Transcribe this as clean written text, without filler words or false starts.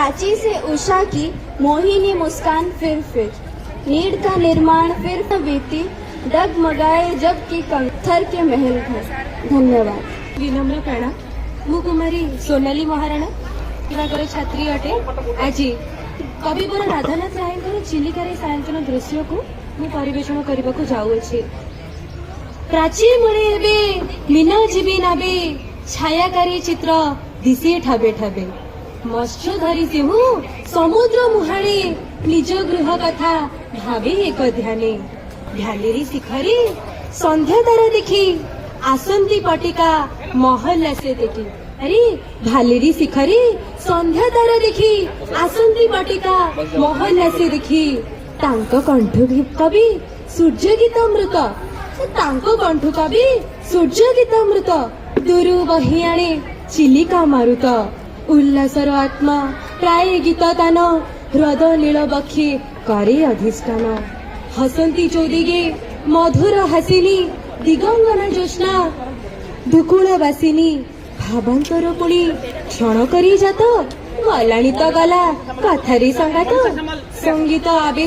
प्राची से उषा की मोहिनी मुस्कान फिर नीड का निर्माण फिर बीती डगमगाए जब की कंथर के महल घर। धन्यवाद। विनम्र प्रणाम। मु कुमारी सोनाली महाराणा विभागर छात्री अटे। आज कविवर राधानाथ राय चिलिकार सायंकाल दृश्य को मु परिवेषण करने को जाऊँगी। प्राची मुळे एबे मीना जीवी नाबे छायाकारी चित्र दिशे ठाबे ठाबे मत्स्य धरी सिंहु समुद्र मुहाणे निज गृह कथा भावे एक ध्याने ढालेरी शिखरी संध्या तारा देखी आसंती पटिका महल से देखी। अरे भालेरी शिखरी संध्या तारा देखी आसंती पटिका महल से देखी तांको कंठ कवि सूर्य गीतामृत तांको कंठ कवि सूर्य गीतामृत दुरु बही आणे चिलिका मारुत उल्लासर आत्मा प्राय गीत तान ह्रद नील बक्षी करे अधिष्ठान हसंती चौदिगे मधुर हासिनी दिगंगना ज्योत्स्ना दुकुळ बासिनी भावांतर पुणी क्षण करी जात गलाणी तो गला कथारी संगात संगीत आवे